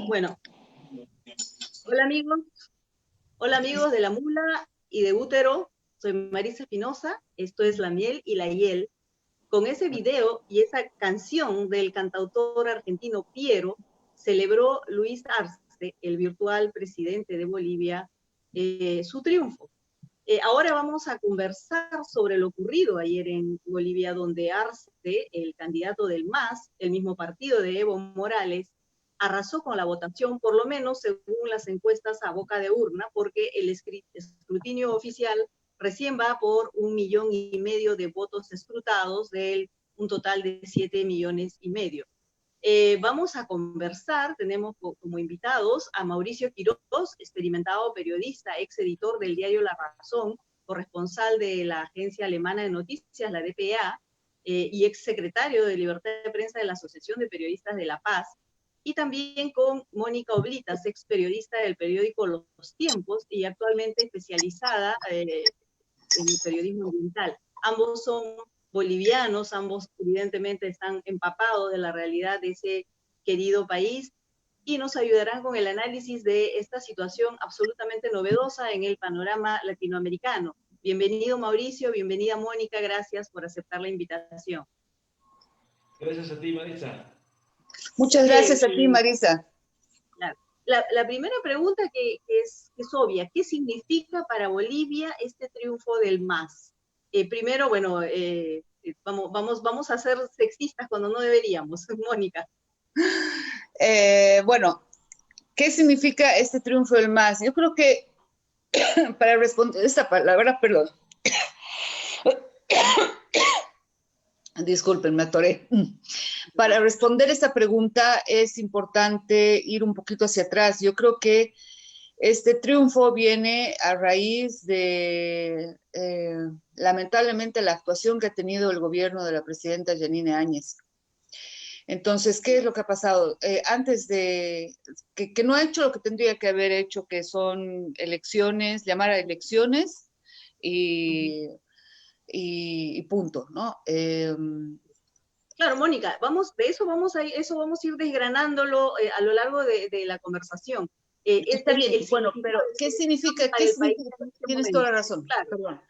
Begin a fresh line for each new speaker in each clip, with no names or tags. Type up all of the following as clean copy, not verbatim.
Bueno, hola amigos de La Mula y de Útero, soy Marisa Espinosa, esto es La Miel y la Hiel. Con ese video y esa canción del cantautor argentino Piero, celebró Luis Arce, el virtual presidente de Bolivia, su triunfo. Ahora vamos a conversar sobre lo ocurrido ayer en Bolivia, donde Arce, el candidato del MAS, el mismo partido de Evo Morales, arrasó con la votación, por lo menos según las encuestas a boca de urna, porque el escrutinio oficial recién va por 1,5 millones de votos escrutados de un total de 7,5 millones. Vamos a conversar, tenemos como invitados a Mauricio Quiroz, experimentado periodista, ex editor del diario La Razón, corresponsal de la agencia alemana de noticias, la dpa, y ex secretario de Libertad de Prensa de la Asociación de Periodistas de La Paz, y también con Mónica Oblitas, ex periodista del periódico Los Tiempos y actualmente especializada en el periodismo ambiental. Ambos son bolivianos, ambos evidentemente están empapados de la realidad de ese querido país y nos ayudarán con el análisis de esta situación absolutamente novedosa en el panorama latinoamericano. Bienvenido Mauricio, bienvenida Mónica, gracias por aceptar la invitación.
Gracias a ti, Marisa.
Muchas gracias a ti, Marisa.
La primera pregunta que es obvia, ¿qué significa para Bolivia este triunfo del MAS? Primero, bueno, vamos a ser sexistas cuando no deberíamos, Mónica.
Bueno, ¿qué significa este triunfo del MAS? Yo creo que para responder esta palabra, perdón. Disculpen, me atoré. Para responder esta pregunta es importante ir un poquito hacia atrás. Yo creo que este triunfo viene a raíz de, lamentablemente, la actuación que ha tenido el gobierno de la presidenta Yanine Áñez. Entonces, ¿qué es lo que ha pasado? Antes de que no ha hecho lo que tendría que haber hecho, que son elecciones, llamar a elecciones y punto, ¿no?
Claro, Mónica, de eso vamos a ir desgranándolo a lo largo de la conversación.
Está bien, bueno, pero ¿qué significa? Tienes toda la razón, claro. Perdón.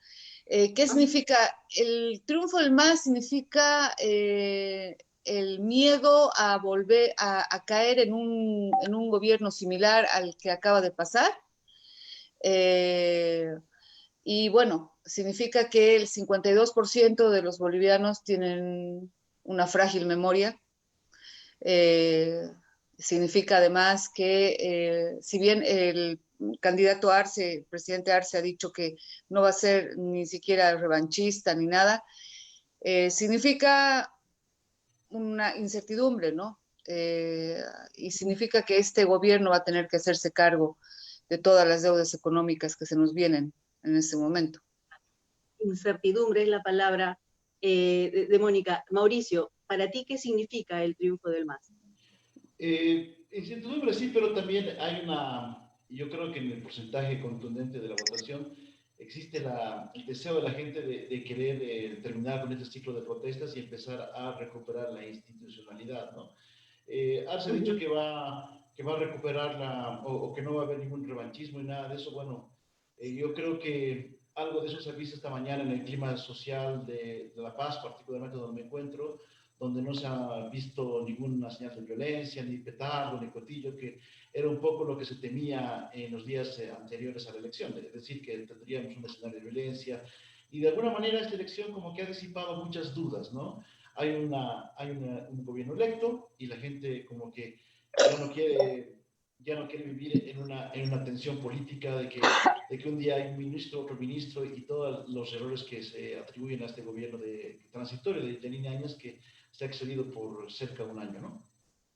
¿Qué significa? El triunfo del MAS significa el miedo a volver a caer en un gobierno similar al que acaba de pasar. Y bueno, significa que el 52% de los bolivianos tienen una frágil memoria. Significa además que si bien el candidato Arce, el presidente Arce ha dicho que no va a ser ni siquiera revanchista ni nada, significa una incertidumbre, ¿no? Y significa que este gobierno va a tener que hacerse cargo de todas las deudas económicas que se nos vienen en este momento.
Incertidumbre es la palabra de Mónica. Mauricio, ¿para ti qué significa el triunfo del MAS?
Incertidumbre sí, pero también hay yo creo que en el porcentaje contundente de la votación existe el deseo de la gente de querer terminar con este ciclo de protestas y empezar a recuperar la institucionalidad, ¿no? Arce ha dicho que va a recuperar o que no va a haber ningún revanchismo y nada de eso. Bueno, yo creo que algo de eso se ha visto esta mañana en el clima social de La Paz, particularmente donde me encuentro, donde no se ha visto ninguna señal de violencia, ni petardo, ni cotillo, que era un poco lo que se temía en los días anteriores a la elección, es decir, que tendríamos un escenario de violencia, y de alguna manera esta elección como que ha disipado muchas dudas, ¿no? Hay un gobierno electo y la gente como que ya no quiere vivir en una tensión política de que un día hay un ministro, otro ministro, y todos los errores que se atribuyen a este gobierno transitorio de Yanine Áñez, que se ha excedido por cerca de un año, ¿no?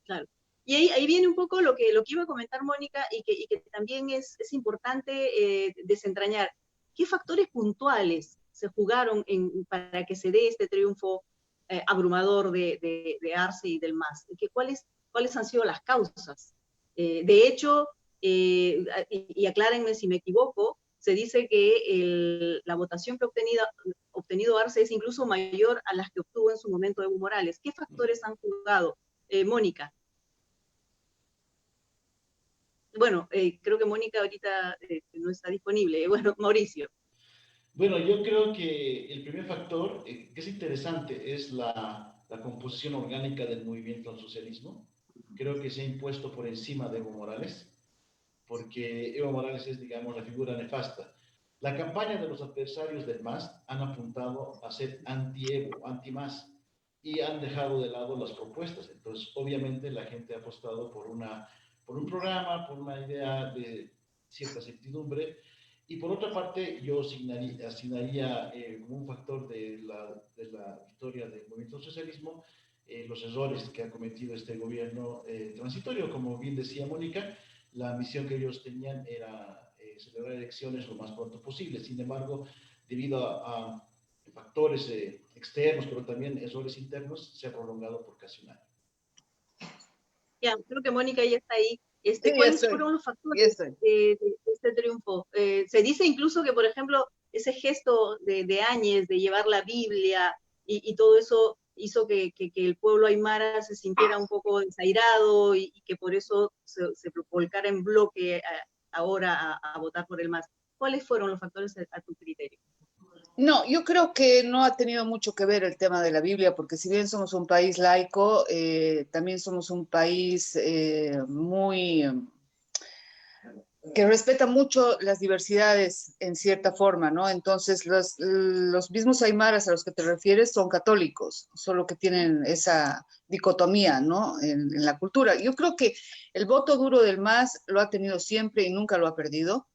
Claro. Y ahí viene un poco lo que iba a comentar Mónica y que también es importante desentrañar. ¿Qué factores puntuales se jugaron para que se dé este triunfo abrumador de Arce y del MAS? ¿Cuáles han sido las causas? De hecho, y aclárenme si me equivoco, se dice que la votación que ha obtenido Arce es incluso mayor a las que obtuvo en su momento Evo Morales. ¿Qué factores han jugado? Mónica. Bueno, creo que Mónica ahorita no está disponible. Bueno, Mauricio.
Bueno, yo creo que el primer factor que es interesante es la composición orgánica del movimiento al socialismo. Creo que se ha impuesto por encima de Evo Morales, porque Evo Morales es, digamos, la figura nefasta. La campaña de los adversarios del MAS han apuntado a ser anti-Evo, anti-MAS, y han dejado de lado las propuestas. Entonces, obviamente, la gente ha apostado por un programa, por una idea de cierta certidumbre. Y por otra parte, yo asignaría como un factor de la victoria del movimiento socialismo los errores que ha cometido este gobierno transitorio. Como bien decía Mónica, la misión que ellos tenían era celebrar elecciones lo más pronto posible. Sin embargo, debido a factores externos, pero también errores internos, se ha prolongado por casi un año.
Ya, creo que Mónica ya está ahí.
Sí,
¿Cuáles fueron los factores de este triunfo? Se dice incluso que, por ejemplo, ese gesto de Áñez, de llevar la Biblia y todo eso hizo que el pueblo aymara se sintiera un poco desairado y que por eso se volcara en bloque ahora a votar por el MAS. ¿Cuáles fueron los factores a tu criterio?
No, yo creo que no ha tenido mucho que ver el tema de la Biblia, porque si bien somos un país laico, también somos un país que respeta mucho las diversidades en cierta forma, ¿no? Entonces, los mismos aymaras a los que te refieres son católicos, solo que tienen esa dicotomía, ¿no? En la cultura. Yo creo que el voto duro del MAS lo ha tenido siempre y nunca lo ha perdido,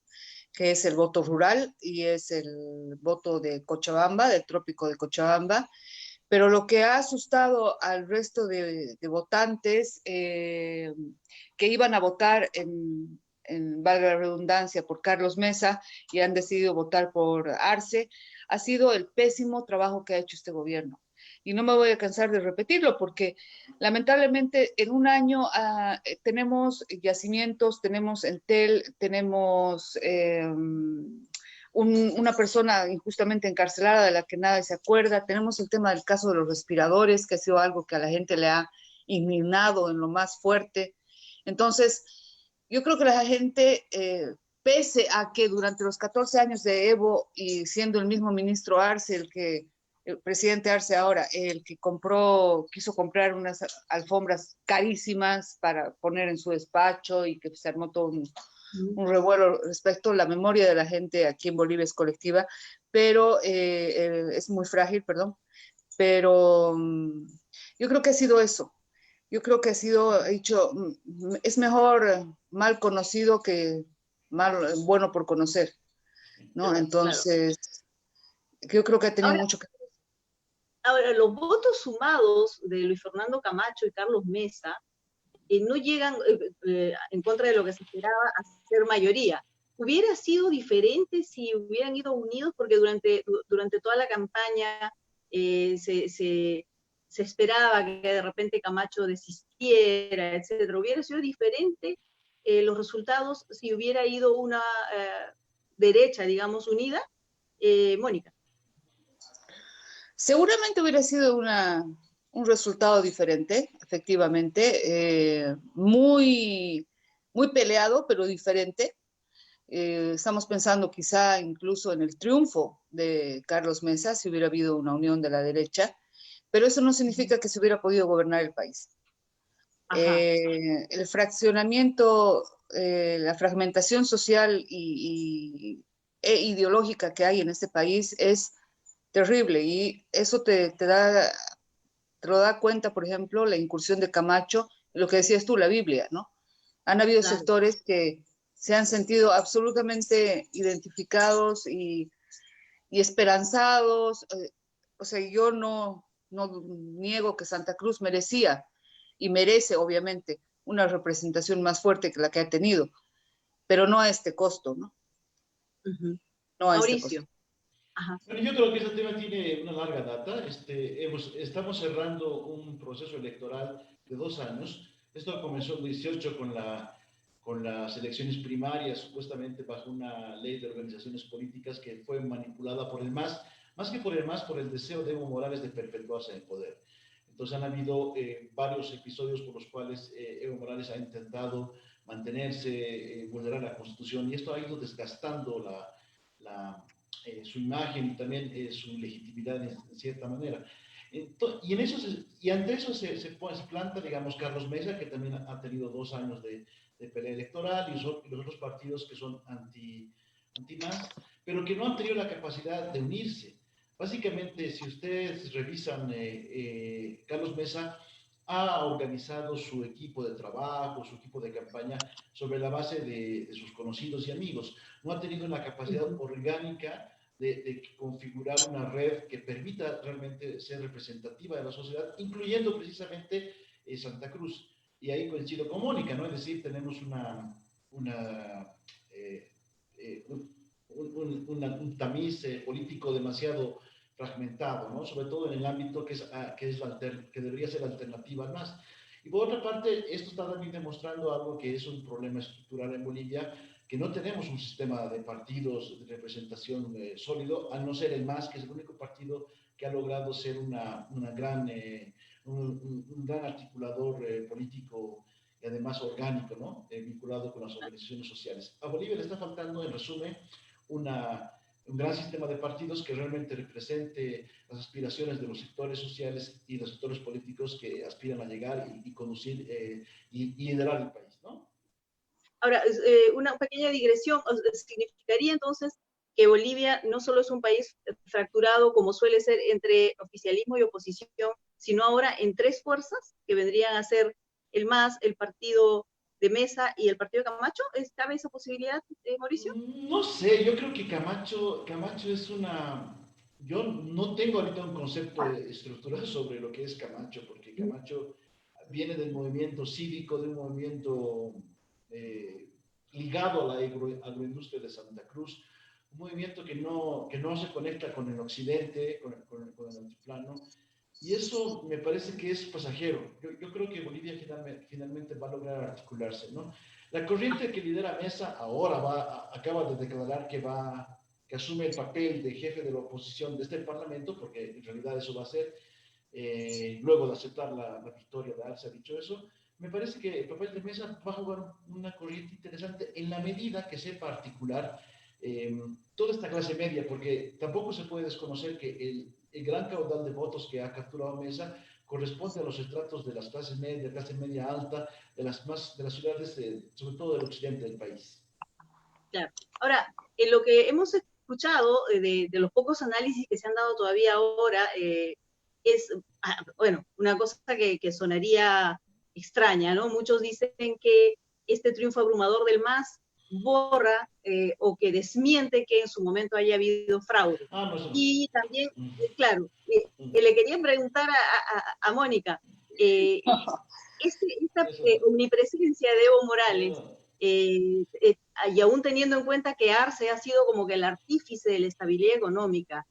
que es el voto rural y es el voto de Cochabamba, del trópico de Cochabamba. Pero lo que ha asustado al resto de votantes que iban a votar valga la redundancia, por Carlos Mesa y han decidido votar por Arce, ha sido el pésimo trabajo que ha hecho este gobierno. Y no me voy a cansar de repetirlo porque lamentablemente en un año tenemos yacimientos, tenemos Entel, tenemos una persona injustamente encarcelada de la que nadie se acuerda, tenemos el tema del caso de los respiradores, que ha sido algo que a la gente le ha indignado en lo más fuerte. Entonces, yo creo que la gente, pese a que durante los 14 años de Evo y siendo el mismo ministro Arce, el presidente Arce ahora, el que quiso comprar unas alfombras carísimas para poner en su despacho y que se armó todo un revuelo respecto a la memoria de la gente aquí en Bolivia es colectiva, pero es muy frágil, perdón, pero yo creo que ha sido eso. Yo creo que ha sido dicho, es mejor mal conocido que bueno por conocer, ¿no? Entonces, claro. Yo creo que ha tenido mucho que ver.
Ahora, los votos sumados de Luis Fernando Camacho y Carlos Mesa no llegan en contra de lo que se esperaba a ser mayoría. ¿Hubiera sido diferente si hubieran ido unidos? Porque durante toda la campaña se esperaba que de repente Camacho desistiera, etcétera. ¿Hubiera sido diferente los resultados si hubiera ido una derecha, digamos, unida? Mónica.
Seguramente hubiera sido un resultado diferente, efectivamente, muy, muy peleado, pero diferente. Estamos pensando quizá incluso en el triunfo de Carlos Mesa si hubiera habido una unión de la derecha, pero eso no significa que se hubiera podido gobernar el país. El fraccionamiento, la fragmentación social e ideológica que hay en este país es terrible y eso te lo da cuenta, por ejemplo, la incursión de Camacho, lo que decías tú, la Biblia, ¿no? Han habido sectores que se han sentido absolutamente identificados y esperanzados. O sea, yo no niego que Santa Cruz merecía y merece, obviamente, una representación más fuerte que la que ha tenido, pero no a este costo, ¿no?
Uh-huh.
No a
Mauricio.
este costo.
Ajá.
Bueno, yo creo que este tema tiene una larga data. Estamos cerrando un proceso electoral de 2 años. Esto comenzó en 2018 con las elecciones primarias, supuestamente bajo una ley de organizaciones políticas que fue manipulada por el MAS, más que por el MAS, por el deseo de Evo Morales de perpetuarse en el poder. Entonces han habido varios episodios por los cuales Evo Morales ha intentado mantenerse, vulnerar la Constitución, y esto ha ido desgastando su imagen y también su legitimidad en cierta manera. Y ante eso se planta, digamos, Carlos Mesa, que también ha tenido 2 años de pelea electoral, y los otros partidos que son anti-más, pero que no han tenido la capacidad de unirse. Básicamente, si ustedes revisan, Carlos Mesa ha organizado su equipo de trabajo, su equipo de campaña sobre la base de sus conocidos y amigos. No ha tenido la capacidad orgánica de configurar una red que permita realmente ser representativa de la sociedad, incluyendo precisamente Santa Cruz. Y ahí coincido con Mónica, ¿no? Es decir, tenemos un tamiz político demasiado fragmentado, ¿no? Sobre todo en el ámbito que debería ser la alternativa al MAS. Y por otra parte, esto está también demostrando algo que es un problema estructural en Bolivia, que no tenemos un sistema de partidos de representación sólido, al no ser el MAS, que es el único partido que ha logrado ser un gran articulador político y además orgánico, ¿no? Vinculado con las organizaciones sociales. A Bolivia le está faltando, en resumen, un gran sistema de partidos que realmente represente las aspiraciones de los sectores sociales y los sectores políticos que aspiran a llegar y conducir y liderar el país, ¿no?
Ahora, una pequeña digresión, significaría entonces que Bolivia no solo es un país fracturado como suele ser entre oficialismo y oposición, sino ahora en tres fuerzas que vendrían a ser el MAS, el partido de Mesa y el partido de Camacho. ¿Cabe esa posibilidad, Mauricio?
No sé, yo creo que Camacho es una... Yo no tengo ahorita un concepto estructural sobre lo que es Camacho, porque Camacho viene del movimiento cívico, de un movimiento ligado a la agroindustria de Santa Cruz, un movimiento que no se conecta con el occidente, con el altiplano, y eso me parece que es pasajero. Yo creo que Bolivia finalmente va a lograr articularse, ¿no? La corriente que lidera Mesa ahora acaba de declarar que asume el papel de jefe de la oposición de este parlamento, porque en realidad eso va a ser, luego de aceptar la victoria de Arce, ha dicho eso. Me parece que el papel de Mesa va a jugar una corriente interesante en la medida que sepa articular toda esta clase media, porque tampoco se puede desconocer que el gran caudal de votos que ha capturado Mesa corresponde a los estratos de las clases media, clase media alta, de las ciudades, sobre todo del occidente del país.
Claro. Ahora, en lo que hemos escuchado de los pocos análisis que se han dado todavía ahora, es, bueno, una cosa que sonaría extraña, ¿no? Muchos dicen que este triunfo abrumador del MAS borra o que desmiente que en su momento haya habido fraude.
No,
y también, claro, le quería preguntar a Mónica, esta omnipresencia de Evo Morales, y aún teniendo en cuenta que Arce ha sido como que el artífice de la estabilidad económica,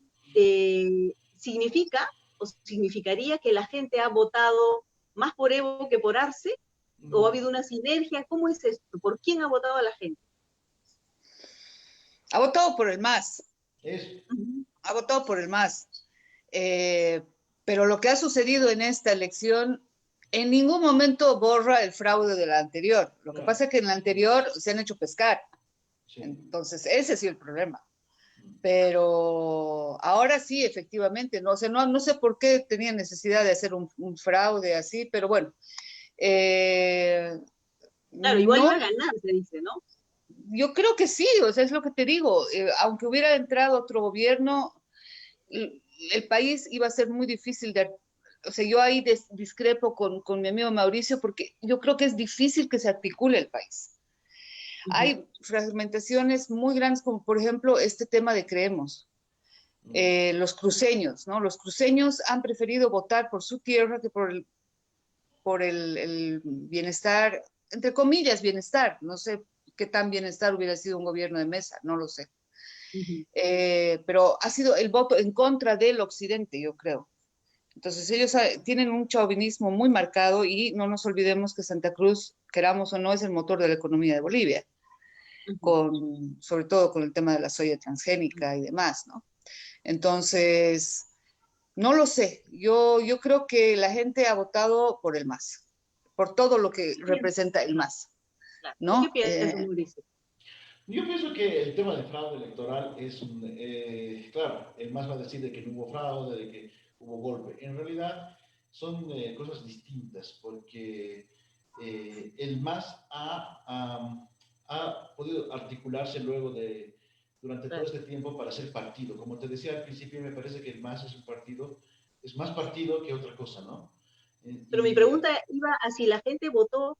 ¿significa o significaría que la gente ha votado más por Evo que por Arce? ¿O ha habido una sinergia? ¿Cómo es esto? ¿Por quién ha votado a la gente?
Ha votado por el MAS.
Es.
Ha votado por el MAS. Pero lo que ha sucedido en esta elección en ningún momento borra el fraude de la anterior. Lo que pasa es que en la anterior se han hecho pescar. Sí. Entonces, ese sí es el problema. Pero ahora sí, efectivamente, no sé por qué tenía necesidad de hacer un fraude así, pero bueno.
Claro, igual iba a ganar, se dice, ¿no?
Yo creo que sí, o sea, es lo que te digo. Aunque hubiera entrado otro gobierno, el país iba a ser muy difícil de... O sea, yo ahí discrepo con mi amigo Mauricio porque yo creo que es difícil que se articule el país. Hay fragmentaciones muy grandes, como por ejemplo este tema de Creemos. Los cruceños, ¿no? Los cruceños han preferido votar por su tierra que por el bienestar, entre comillas, bienestar. No sé qué tan bienestar hubiera sido un gobierno de Mesa, no lo sé.
Ujú.
Pero ha sido el voto en contra del occidente, yo creo. Entonces ellos tienen un chauvinismo muy marcado y no nos olvidemos que Santa Cruz, queramos o no, es el motor de la economía de Bolivia,
Ujú.
sobre todo con el tema de la soya transgénica y demás, ¿no? Entonces, no lo sé, yo creo que la gente ha votado por el MAS, por todo lo que
Bien,
representa el MAS,
claro. ¿Tú qué
¿no?
piensas, Mauricio?
Yo pienso que el tema del fraude electoral es claro, el MAS va a decir de que no hubo fraude, de que hubo golpe. En realidad son cosas distintas porque el MAS ha podido articularse durante todo
Claro.
este tiempo para ser partido. Como te decía al principio, me parece que el MAS es un partido, es más partido que otra cosa, ¿no?
Pero mi
Y
pregunta iba a si la gente votó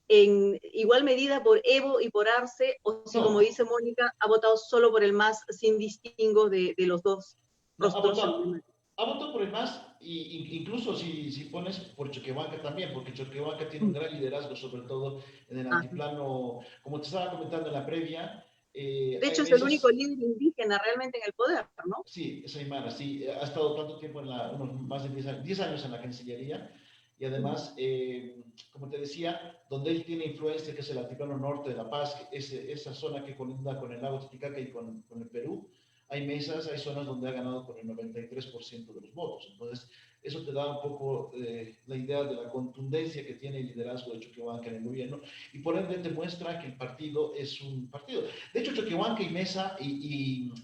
en igual medida por Evo y por Arce, o si, como
no,
dice Mónica, ha votado solo por el MAS sin distingo de los dos
no,
rostros emblemáticos.
ha votado por el MAS, incluso si pones por Choquehuanca también, porque Choquehuanca tiene un gran liderazgo, sobre todo en el
Ah,
altiplano, como te estaba comentando en la previa,
de
hay
hecho, es el único
mesas,
líder indígena realmente en el poder, ¿no?
sí, es Aymara, sí, ha estado tanto tiempo unos más de 10 años en la Cancillería, y
Ujú.
además, como te decía, donde él tiene influencia, que es el altiplano norte de La Paz, esa zona que colinda con el lago Titicaca y con el Perú, hay mesas, hay zonas donde ha ganado con el 93% de los votos. Entonces, eso te da un poco la idea de la contundencia que tiene el liderazgo de Choquehuanca en el gobierno, y por ende demuestra que el partido es un partido. De hecho, Choquehuanca y Mesa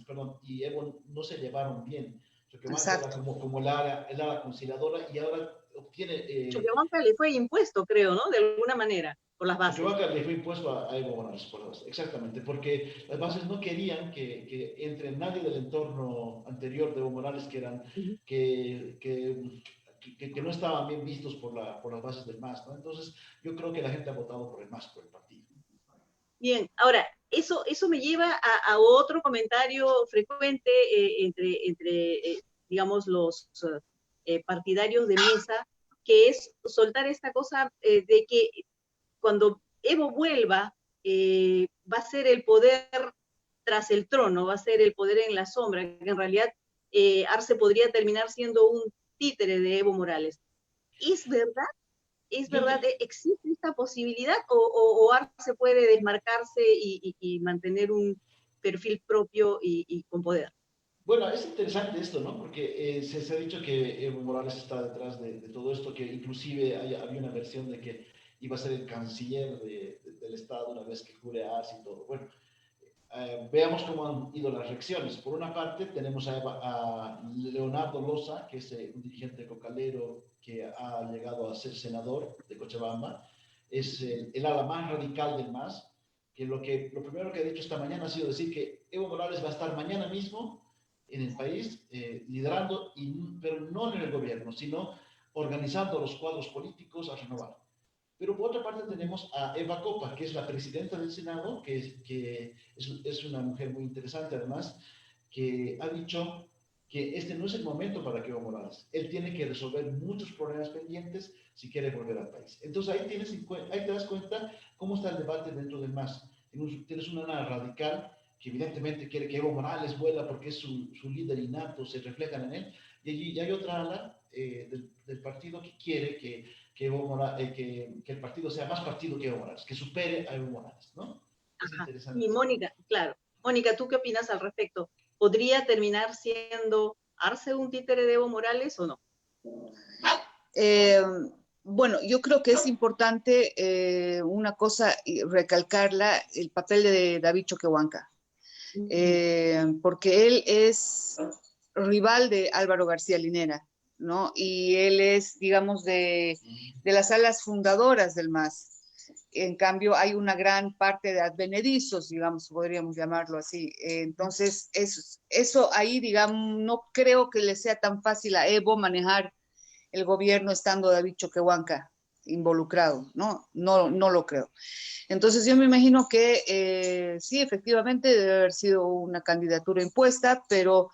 perdón, y Evo no se llevaron bien. Choquehuanca era
Exacto.
como el ala conciliadora, y ahora obtiene
Choquehuanca le fue impuesto, creo, ¿no? De alguna manera, por las bases.
Choquehuanca le fue impuesto a Evo Morales, exactamente, porque las bases no querían que entre nadie del entorno anterior de Evo Morales,
Ujú.
que, que, que no estaban bien vistos por las bases del MAS, ¿no? Entonces, yo creo que la gente ha votado por el MAS, por el partido.
Bien, ahora, eso me lleva a otro comentario frecuente digamos, los partidarios de Mesa, que es soltar esta cosa de que cuando Evo vuelva, va a ser el poder tras el trono, va a ser el poder en la sombra, que en realidad Arce podría terminar siendo un títere de Evo Morales. ¿Es verdad? ¿Es
Yo
verdad?
te,
¿Existe esta posibilidad o Arce puede desmarcarse y mantener un perfil propio y con poder?
Bueno, es interesante esto, ¿no? Porque se ha dicho que Evo Morales está detrás de todo esto, que inclusive había una versión de que iba a ser el canciller del Estado una vez que jure a Arce y todo. Bueno, veamos cómo han ido las reacciones. Por una parte, tenemos a Leonardo Loza, que es un dirigente cocalero que ha llegado a ser senador de Cochabamba. Es el ala más radical del MAS, que lo primero que ha dicho esta mañana ha sido decir que Evo Morales va a estar mañana mismo en el país liderando, pero no en el gobierno, sino organizando los cuadros políticos a renovar. Pero por otra parte tenemos a Eva Copa, que es la presidenta del Senado, que es una mujer muy interesante además, que ha dicho que este no es el momento para que Evo Morales. Él tiene que resolver muchos problemas pendientes si quiere volver al país. Entonces ahí te das cuenta cómo está el debate dentro del MAS. Tienes una ala radical que evidentemente quiere que Evo Morales vuela porque es su líder innato, se reflejan en él, y allí hay otra ala del partido que quiere que el partido sea más partido que Evo Morales, que supere a Evo Morales, ¿no? Es
Ajá.
interesante
Y
eso.
Mónica, claro. Mónica, ¿tú qué opinas al respecto? ¿Podría terminar siendo Arce un títere de Evo Morales o no?
Eh, bueno, yo creo que es importante una cosa, recalcarla, el papel de David Choquehuanca, porque él es rival de Álvaro García Linera, ¿no? Y él es, digamos, de las alas fundadoras del MAS. En cambio, hay una gran parte de advenedizos, digamos, podríamos llamarlo así. Entonces, eso ahí, digamos, no creo que le sea tan fácil a Evo manejar el gobierno estando David Choquehuanca involucrado, ¿no? No lo creo. Entonces yo me imagino que sí, efectivamente debe haber sido una candidatura impuesta, pero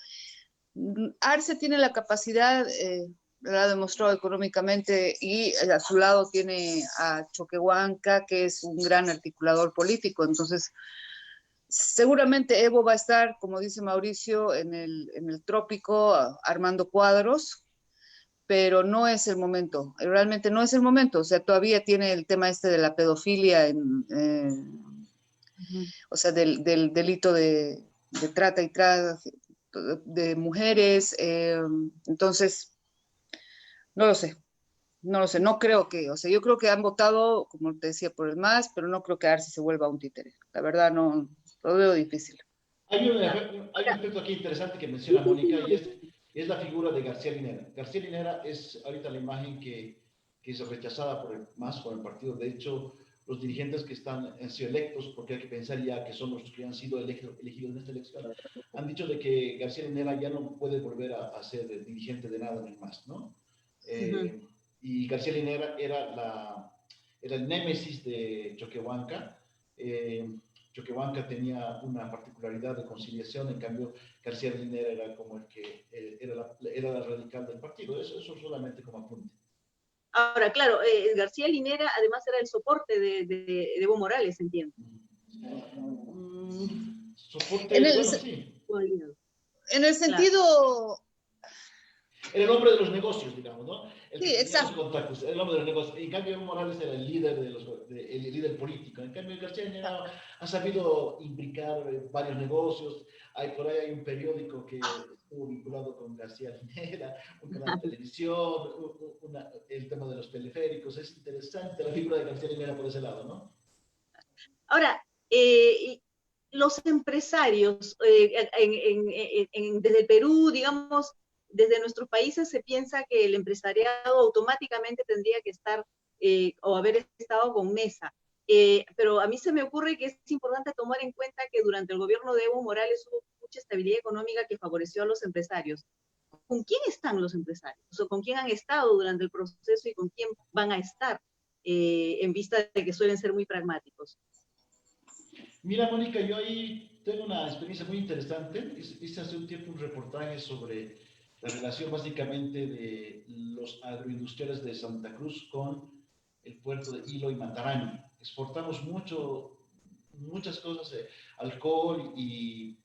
Arce tiene la capacidad, lo ha demostrado económicamente, y a su lado tiene a Choquehuanca, que es un gran articulador político. Entonces Seguramente Evo va a estar, como dice Mauricio, en el trópico armando cuadros, pero no es el momento, realmente no es el momento. O sea, todavía tiene el tema este de la pedofilia, o sea, del delito de trata y trata de mujeres. Entonces, no lo sé. No lo sé, no creo que, o sea, yo creo que han votado, como te decía, por el MAS, pero no creo que Arce se vuelva un títere. La verdad, no, lo veo difícil.
Hay un aspecto aquí interesante que menciona Mónica y es la figura de García Linera. García Linera es ahorita la imagen que es rechazada por el MAS, por el partido. De hecho, los dirigentes que han sido electos, porque hay que pensar ya que son los que han sido elegidos en esta elección, han dicho de que García Linera ya no puede volver a ser dirigente de nada en el MAS, ¿no? Y García Linera era el némesis de Choquehuanca. Choquehuanca tenía una particularidad de conciliación, en cambio García Linera era como el que era la radical del partido. Eso solamente como apunte.
Ahora, claro, García Linera además era el soporte de Evo Morales, entiendo.
Soporte, bueno, sí.
En el sentido...
Era el hombre de los negocios, digamos, ¿no? El
sí, exacto.
Contactos, el hombre de los negocios. En cambio, Evo Morales era el líder, el líder político. En cambio, García Linera ha sabido imbricar varios negocios. Por ahí hay un periódico que estuvo vinculado con García Linera, un canal de televisión, el tema de los teleféricos. Es interesante la figura de García Linera por ese lado, ¿no?
Ahora, los empresarios, desde Perú, digamos, desde nuestros países se piensa que el empresariado automáticamente tendría que estar o haber estado con Mesa. Pero a mí se me ocurre que es importante tomar en cuenta que durante el gobierno de Evo Morales hubo mucha estabilidad económica que favoreció a los empresarios. ¿Con quién están los empresarios? O ¿con quién han estado durante el proceso y con quién van a estar en vista de que suelen ser muy pragmáticos?
Mira, Mónica, yo ahí tengo una experiencia muy interesante. Hice hace un tiempo un reportaje sobre la relación básicamente de los agroindustriales de Santa Cruz con el puerto de Hilo y Matarani. Exportamos muchas cosas, alcohol y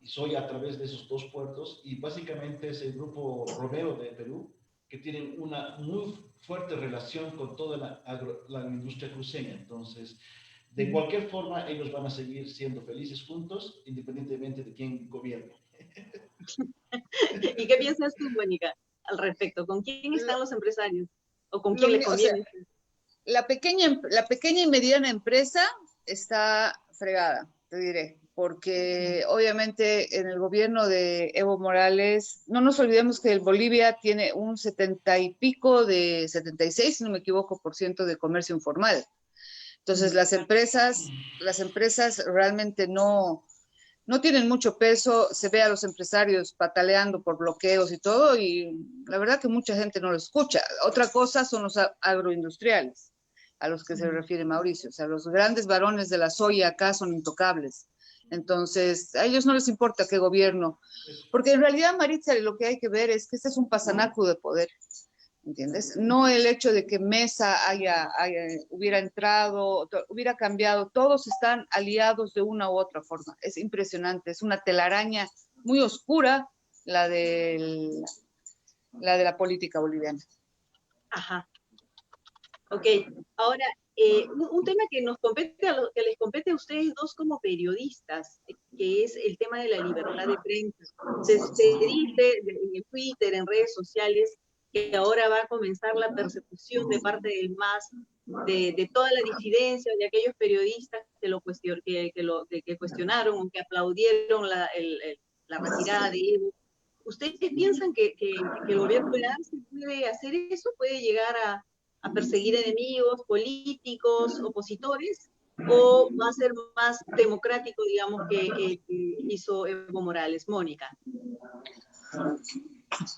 soya a través de esos dos puertos, y básicamente es el grupo Romero de Perú que tienen una muy fuerte relación con toda la industria cruceña. Entonces, de cualquier forma, ellos van a seguir siendo felices juntos, independientemente de quién gobierne.
¿Y qué piensas tú, Mónica, al respecto? ¿Con quién están los empresarios? ¿O con quién les conviene?
O sea, la pequeña y mediana empresa está fregada, te diré, porque obviamente en el gobierno de Evo Morales, no nos olvidemos que Bolivia tiene un 70 y pico de 76, si no me equivoco, % de comercio informal. Entonces las empresas realmente no tienen mucho peso. Se ve a los empresarios pataleando por bloqueos y todo, y la verdad que mucha gente no lo escucha. Otra cosa son los agroindustriales, a los que se refiere Mauricio. O sea, los grandes varones de la soya acá son intocables. Entonces, a ellos no les importa qué gobierno, porque en realidad, Maritza, lo que hay que ver es que este es un pasanacu de poder, ¿entiendes? No el hecho de que Mesa hubiera entrado, hubiera cambiado, todos están aliados de una u otra forma. Es impresionante, es una telaraña muy oscura la de la política boliviana.
Ajá. Ok, ahora, un tema que nos compete que les compete a ustedes dos como periodistas, que es el tema de la libertad de prensa. Se dice en Twitter, en redes sociales, que ahora va a comenzar la persecución de parte del MAS de toda la disidencia, de aquellos periodistas que cuestionaron o que aplaudieron la retirada de Evo. ¿Ustedes piensan que el gobierno de Arce puede hacer eso? ¿Puede llegar a perseguir enemigos políticos, opositores? ¿O va a ser más democrático, digamos, que hizo Evo Morales? Mónica.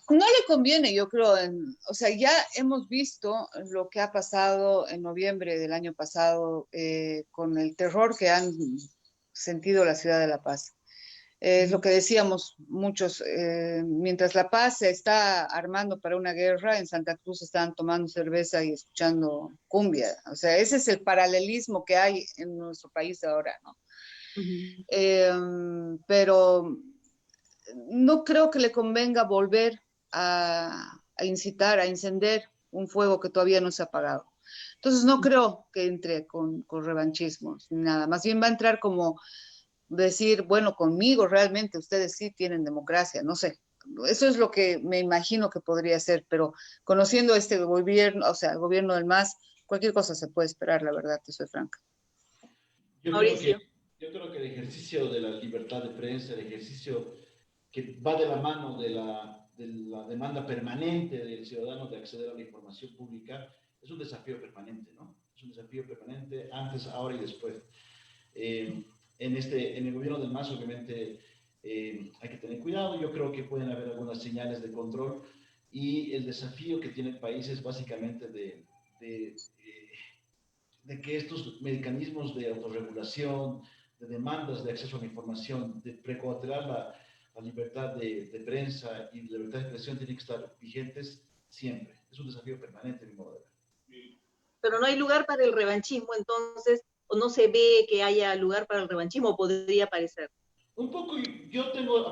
No le conviene, yo creo. O sea, ya hemos visto lo que ha pasado en noviembre del año pasado con el terror que han sentido la ciudad de La Paz. Es lo que decíamos muchos, mientras La Paz se está armando para una guerra, en Santa Cruz están tomando cerveza y escuchando cumbia. O sea, ese es el paralelismo que hay en nuestro país ahora, ¿no? Pero no creo que le convenga volver a incitar, a encender un fuego que todavía no se ha apagado. Entonces no creo que entre con revanchismos ni nada. Más bien va a entrar como decir, bueno, conmigo realmente ustedes sí tienen democracia, no sé. Eso es lo que me imagino que podría ser, pero conociendo este gobierno, o sea, el gobierno del MAS, cualquier cosa se puede esperar, la verdad, te soy franca.
Yo creo que,
Mauricio.
yo creo que el ejercicio de la libertad de prensa, el ejercicio que va de la mano de la demanda permanente del ciudadano de acceder a la información pública, es un desafío permanente, ¿no? Es un desafío permanente antes, ahora y después. Eh, en el gobierno del MAS, obviamente, hay que tener cuidado. Yo creo que pueden haber algunas señales de control y el desafío que tiene el país es básicamente de que estos mecanismos de autorregulación, de demandas de acceso a la información, de precautelar la libertad de prensa y la libertad de expresión tienen que estar vigentes siempre. Es un desafío permanente, mi modo de ver.
Pero no hay lugar para el revanchismo, entonces, o no se ve que haya lugar para el revanchismo, o podría parecer.
Un poco, yo tengo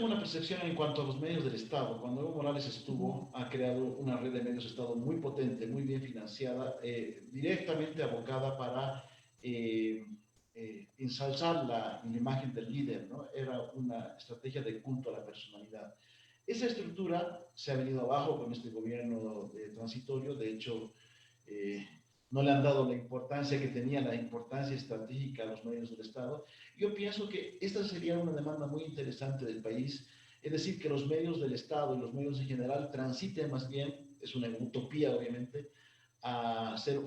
una percepción en cuanto a los medios del Estado. Cuando Evo Morales estuvo, ha creado una red de medios de Estado muy potente, muy bien financiada, directamente abocada para ensalzar la imagen del líder, ¿no? Era una estrategia de culto a la personalidad. Esa estructura se ha venido abajo con este gobierno transitorio. De hecho, eh, no le han dado la importancia que tenía, la importancia estratégica a los medios del Estado. Yo pienso que esta sería una demanda muy interesante del país, es decir, que los medios del Estado y los medios en general transiten más bien, es una utopía obviamente, a ser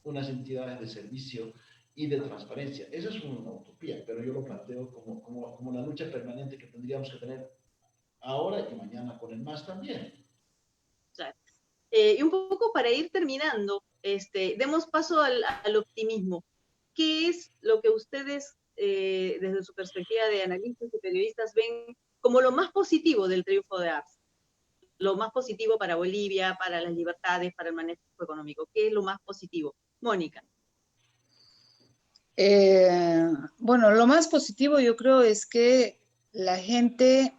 unas entidades de servicio y de transparencia. Esa es una utopía, pero yo lo planteo como la lucha permanente que tendríamos que tener ahora y mañana con el MAS también.
Claro. Y un poco para ir terminando, demos paso al optimismo. ¿Qué es lo que ustedes, desde su perspectiva de analistas y periodistas, ven como lo más positivo del triunfo de Arce? Lo más positivo para Bolivia, para las libertades, para el manejo económico. ¿Qué es lo más positivo? Mónica.
Bueno, lo más positivo yo creo es que la gente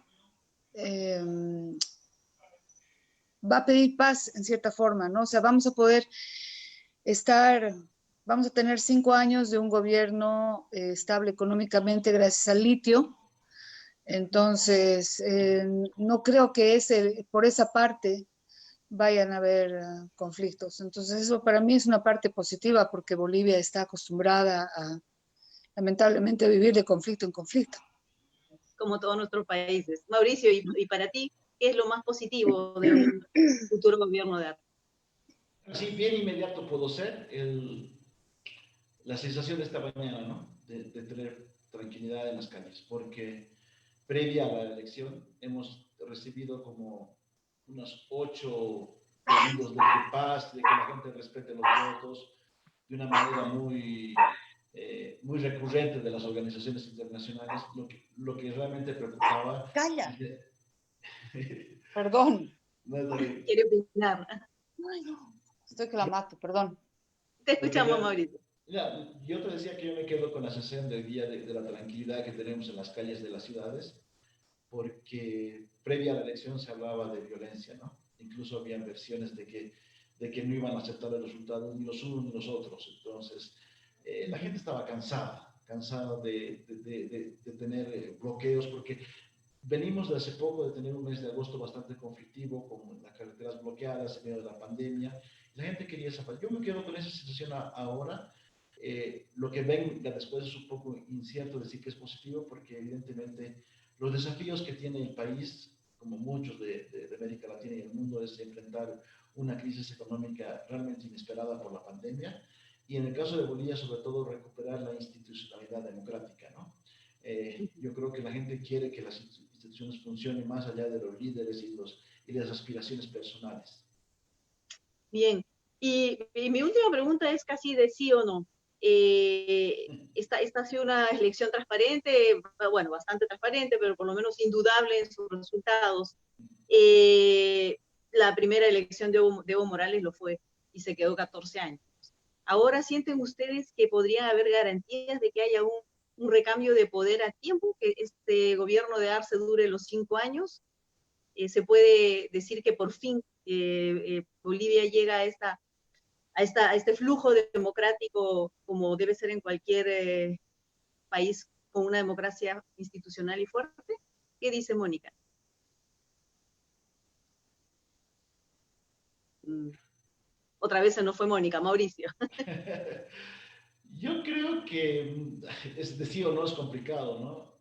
eh, va a pedir paz en cierta forma, ¿no? O sea, vamos a poder estar, vamos a tener 5 años de un gobierno estable económicamente gracias al litio. Entonces, no creo que por esa parte vayan a haber conflictos. Entonces, eso para mí es una parte positiva porque Bolivia está acostumbrada lamentablemente, a vivir de conflicto en conflicto.
Como todos nuestros países. Mauricio, y para ti, ¿qué es lo más positivo de un futuro gobierno de Arce?
Así bien inmediato puedo ser la sensación de esta mañana, ¿no? De tener tranquilidad en las calles, porque previa a la elección hemos recibido como unos 8 pedidos de paz, de que la gente respete los votos, de una manera muy recurrente de las organizaciones internacionales, lo que realmente preocupaba.
¡Calla! Perdón.
No,
¿Quiere opinar?
Ay, no. Estoy que la mato, perdón.
Te escuchamos, Mauricio.
Mira, yo te decía que yo me quedo con la sensación del día de la tranquilidad que tenemos en las calles de las ciudades, porque previa a la elección se hablaba de violencia, ¿no? Incluso habían versiones de que no iban a aceptar el resultado ni los unos ni los otros. Entonces, la gente estaba cansada de tener bloqueos, porque venimos de hace poco de tener un mes de agosto bastante conflictivo, con las carreteras bloqueadas en medio de la pandemia. La gente quería esa paz. Yo me quedo con esa situación ahora. Lo que venga después es un poco incierto decir que es positivo, porque evidentemente los desafíos que tiene el país, como muchos de América Latina y el mundo, es enfrentar una crisis económica realmente inesperada por la pandemia, y en el caso de Bolivia, sobre todo, recuperar la institucionalidad democrática, ¿no? Yo creo que la gente quiere que las instituciones funcionen más allá de los líderes y las aspiraciones personales.
Bien. Y mi última pregunta es casi de sí o no. Esta ha sido una elección transparente, bueno, bastante transparente, pero por lo menos indudable en sus resultados. La primera elección de Evo Morales lo fue y se quedó 14 años. Ahora sienten ustedes que podrían haber garantías de que haya un recambio de poder a tiempo, que este gobierno de Arce dure los 5 años. Se puede decir que por fin Bolivia llega a este flujo democrático como debe ser en cualquier país con una democracia institucional y fuerte. ¿Qué dice Mónica? Otra vez se nos fue Mónica, Mauricio.
Yo creo que es decir o no es complicado, ¿no?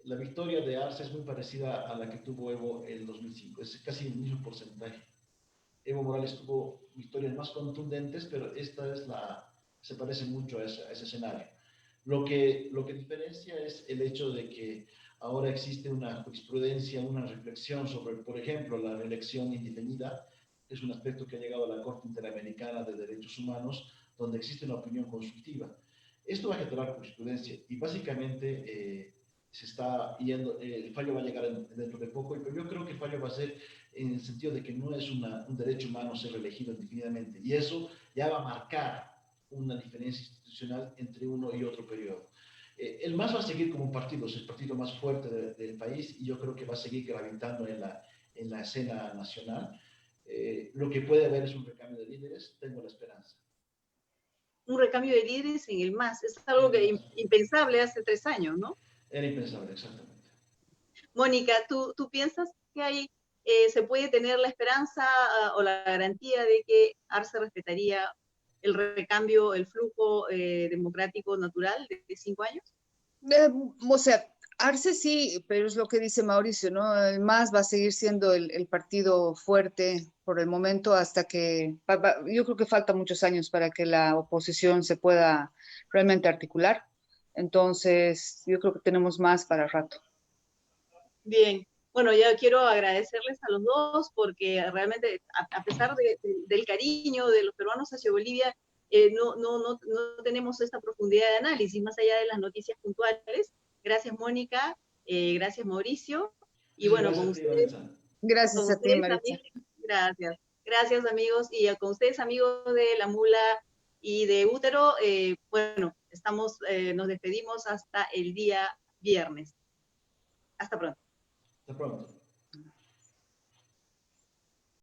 La victoria de Arce es muy parecida a la que tuvo Evo en 2005, es casi el mismo porcentaje. Evo Morales tuvo victorias más contundentes, pero se parece mucho a ese escenario. Lo que diferencia es el hecho de que ahora existe una jurisprudencia, una reflexión sobre, por ejemplo, la reelección indefinida, que es un aspecto que ha llegado a la Corte Interamericana de Derechos Humanos, donde existe una opinión consultiva. Esto va a generar jurisprudencia y básicamente se está yendo, el fallo va a llegar dentro de poco, pero yo creo que el fallo va a ser en el sentido de que no es un derecho humano ser reelegido indefinidamente, y eso ya va a marcar una diferencia institucional entre uno y otro periodo. El MAS va a seguir como un partido, es el partido más fuerte del país, y yo creo que va a seguir gravitando en la escena nacional. Lo que puede haber es un recambio de líderes, tengo la esperanza.
Un recambio de líderes en el MAS, es algo que impensable hace 3 años, ¿no?
Era impensable, exactamente.
Mónica, ¿tú piensas que hay, se puede tener la esperanza o la garantía de que Arce respetaría el recambio, el flujo democrático natural de 5 años?
O sea, Arce sí, pero es lo que dice Mauricio, ¿no? El MAS va a seguir siendo el partido fuerte por el momento hasta que, yo creo que falta muchos años para que la oposición se pueda realmente articular. Entonces, yo creo que tenemos más para rato.
Bien, bueno, ya quiero agradecerles a los dos porque realmente, a pesar del cariño de los peruanos hacia Bolivia, no tenemos esta profundidad de análisis, más allá de las noticias puntuales. Gracias, Mónica, gracias, Mauricio, y bueno,
Gracias
con
a ti,
ustedes
Maritza.
amigos, gracias. Gracias, amigos, y con ustedes, amigos de La Mula y de Útero, bueno, nos despedimos hasta el día viernes. Hasta pronto.
Hasta pronto.